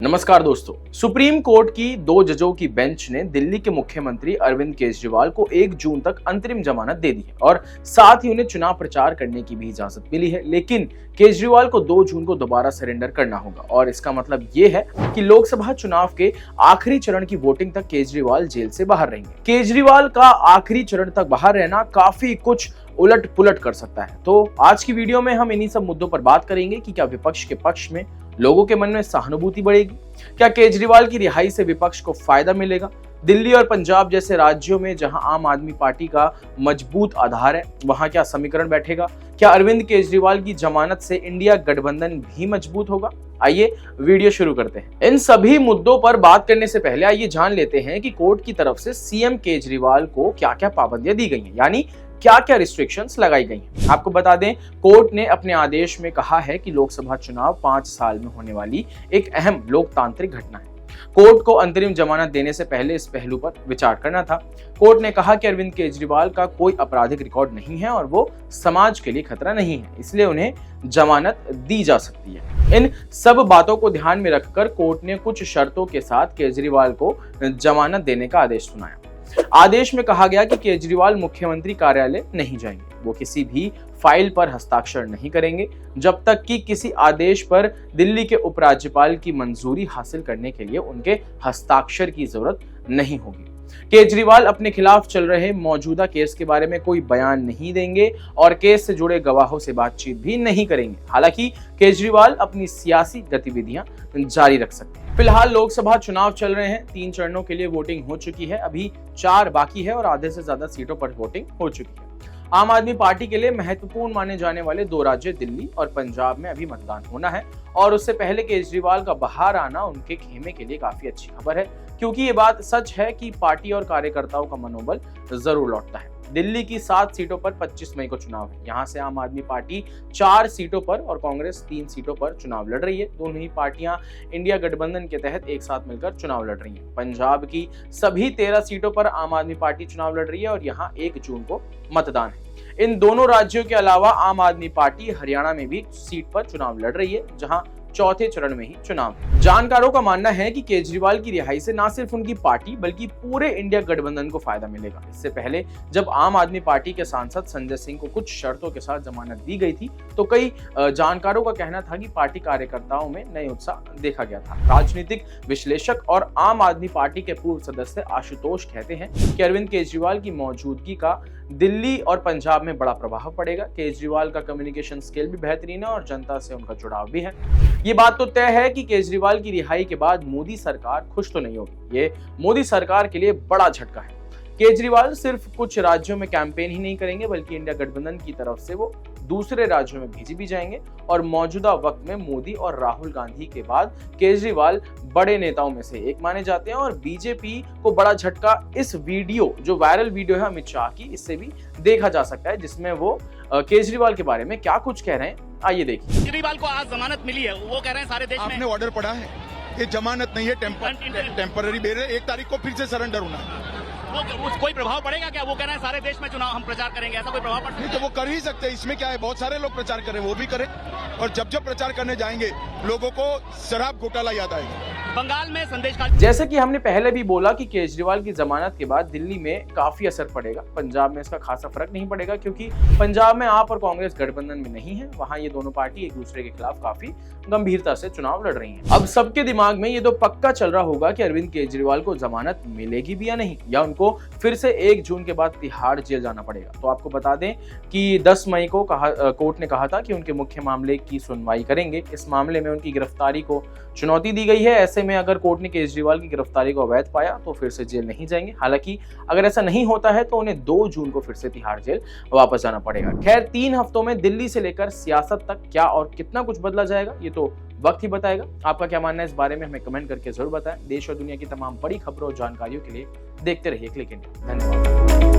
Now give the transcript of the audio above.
नमस्कार दोस्तों, supreme court की 2 जजों की बेंच ने दिल्ली के मुख्यमंत्री अरविंद केजरीवाल को 1 जून तक अंतरिम जमानत दे दी है और साथ ही उन्हें चुनाव प्रचार करने की भी इजाजत मिली है। लेकिन केजरीवाल को 2 जून को दोबारा सरेंडर करना होगा और इसका मतलब ये है कि लोकसभा चुनाव के आखिरी चरण की वोटिंग तक केजरीवाल जेल से बाहर रहेंगे। केजरीवाल का आखिरी चरण तक बाहर रहना काफी कुछ उलट पुलट कर सकता है। तो आज की वीडियो में हम इन्हीं सब मुद्दों पर बात करेंगे कि क्या विपक्ष के पक्ष में लोगों के मन में सहानुभूति बढ़ेगी, क्या केजरीवाल की रिहाई से विपक्ष को फायदा मिलेगा। दिल्ली और पंजाब जैसे राज्यों में जहां आम आदमी पार्टी का मजबूत आधार है, वहां क्या समीकरण बैठेगा। क्या अरविंद केजरीवाल की जमानत से इंडिया गठबंधन भी मजबूत होगा। आइए वीडियो शुरू करते हैं। इन सभी मुद्दों पर बात करने से पहले आइए जान लेते हैं कि कोर्ट की तरफ से सीएम केजरीवाल को क्या क्या पाबंदियां दी गई हैं, यानी क्या क्या रिस्ट्रिक्शंस लगाई गई हैं। आपको बता दें, कोर्ट ने अपने आदेश में कहा है कि लोकसभा चुनाव 5 साल में होने वाली एक अहम लोकतांत्रिक घटना है। कोर्ट को अंतरिम जमानत देने से पहले इस पहलू पर विचार करना था। कोर्ट ने कहा कि अरविंद केजरीवाल का कोई आपराधिक रिकॉर्ड नहीं है और वो समाज के लिए खतरा नहीं है, इसलिए उन्हें जमानत दी जा सकती है। इन सब बातों को ध्यान में रखकर कोर्ट ने कुछ शर्तों के साथ केजरीवाल को जमानत देने का आदेश सुनाया। आदेश में कहा गया कि केजरीवाल मुख्यमंत्री कार्यालय नहीं जाएंगे, वो किसी भी फाइल पर हस्ताक्षर नहीं करेंगे जब तक कि किसी आदेश पर दिल्ली के उपराज्यपाल की मंजूरी हासिल करने के लिए उनके हस्ताक्षर की जरूरत नहीं होगी। केजरीवाल अपने खिलाफ चल रहे मौजूदा केस के बारे में कोई बयान नहीं देंगे और केस से जुड़े गवाहों से बातचीत भी नहीं करेंगे। हालांकि केजरीवाल अपनी सियासी गतिविधियां जारी रख सकते हैं। फिलहाल लोकसभा चुनाव चल रहे हैं, 3 चरणों के लिए वोटिंग हो चुकी है, अभी 4 बाकी है और आधे से ज्यादा सीटों पर वोटिंग हो चुकी है। आम आदमी पार्टी के लिए महत्वपूर्ण माने जाने वाले 2 राज्य दिल्ली और पंजाब में अभी मतदान होना है और उससे पहले केजरीवाल का बाहर आना उनके खेमे के लिए काफी अच्छी खबर है, क्योंकि ये बात सच है कि पार्टी और कार्यकर्ताओं का मनोबल जरूर लौटता है। दिल्ली की 7 सीटों पर 25 मई को चुनाव है। यहाँ से आम आदमी पार्टी 4 सीटों पर और कांग्रेस 3 सीटों पर चुनाव लड़ रही है। दोनों ही पार्टियां इंडिया गठबंधन के तहत एक साथ मिलकर चुनाव लड़ रही हैं। पंजाब की सभी 13 सीटों पर आम आदमी पार्टी चुनाव लड़ रही है और यहाँ 1 जून को मतदान है। इन दोनों राज्यों के अलावा आम आदमी पार्टी हरियाणा में भी सीट पर चुनाव लड़ रही है, जहां चौथे चरण में ही चुनाव। जानकारों का मानना है कि केजरीवाल की रिहाई से न सिर्फ उनकी पार्टी बल्कि पूरे इंडिया गठबंधन को फायदा मिलेगा। इससे पहले जब आम आदमी पार्टी के सांसद संजय सिंह को कुछ शर्तों के साथ जमानत दी गई थी, तो कई जानकारों का कहना था कि पार्टी कार्यकर्ताओं में नए उत्साह देखा गया था। राजनीतिक विश्लेषक और आम आदमी पार्टी के पूर्व सदस्य आशुतोष कहते हैं कि अरविंद केजरीवाल की मौजूदगी का दिल्ली और पंजाब में बड़ा प्रभाव पड़ेगा। केजरीवाल का कम्युनिकेशन स्किल भी बेहतरीन है और जनता से उनका जुड़ाव भी है। ये बात तो तय है कि केजरीवाल की रिहाई के बाद मोदी सरकार खुश तो नहीं होगी। ये मोदी सरकार के लिए बड़ा झटका है। केजरीवाल सिर्फ कुछ राज्यों में कैंपेन ही नहीं करेंगे, बल्कि इंडिया गठबंधन की तरफ से वो दूसरे राज्यों में भेजे भी जाएंगे और मौजूदा वक्त में मोदी और राहुल गांधी के बाद केजरीवाल बड़े नेताओं में से एक माने जाते हैं और बीजेपी को बड़ा झटका इस वीडियो, जो वायरल वीडियो है अमित शाह की, इससे भी देखा जा सकता है, जिसमें वो केजरीवाल के बारे में क्या कुछ कह रहे हैं। आइए देखिए। केजरीवाल को आज जमानत मिली है, वो कह रहे हैं सारे देश में। आपने ऑर्डर पढ़ा है? ये जमानत नहीं है, टेम्पररी बेल है। 1 तारीख को फिर से सरेंडर होना है। वो कोई प्रभाव पड़ेगा क्या? वो कह रहे हैं सारे देश में चुनाव हम प्रचार करेंगे, ऐसा कोई प्रभाव पड़ता है? नहीं तो वो कर ही सकते हैं, इसमें क्या है। बहुत सारे लोग प्रचार करें, वो भी करें। और जब जब प्रचार करने जाएंगे लोगों को शराब घोटाला याद आएगा। बंगाल में संदेश का, जैसे कि हमने पहले भी बोला कि केजरीवाल की जमानत के बाद दिल्ली में काफी असर पड़ेगा। पंजाब में इसका खासा फर्क नहीं पड़ेगा, क्योंकि पंजाब में आप और कांग्रेस गठबंधन में नहीं है। वहां ये दोनों पार्टी एक दूसरे के खिलाफ काफी गंभीरता से चुनाव लड़ रही हैं। अब सबके दिमाग में ये तो पक्का चल रहा होगा कि अरविंद केजरीवाल को जमानत मिलेगी भी या नहीं, या उनको फिर से 1 जून के बाद तिहाड़ जेल जाना पड़ेगा। तो आपको बता दें कि 10 मई को कोर्ट ने कहा था कि उनके मुख्य मामले की सुनवाई करेंगे। इस मामले में उनकी गिरफ्तारी को चुनौती दी गई है। ऐसे में अगर कोर्ट ने केजरीवाल की गिरफ्तारी को अवैध पाया तो फिर से जेल नहीं जाएंगे। हालांकि अगर ऐसा नहीं होता है तो उन्हें 2 जून को फिर से तिहाड़ जेल वापस जाना पड़ेगा। खैर, 3 हफ्तों में दिल्ली से लेकर सियासत तक क्या और कितना कुछ बदला जाएगा, ये तो वक्त ही बताएगा। आपका क्या मानना है इस बारे में, हमें कमेंट करके जरूर बताएं। देश और दुनिया की तमाम बड़ी खबरों और जानकारियों के लिए देखते रहिए क्लिक इंडिया। धन्यवाद।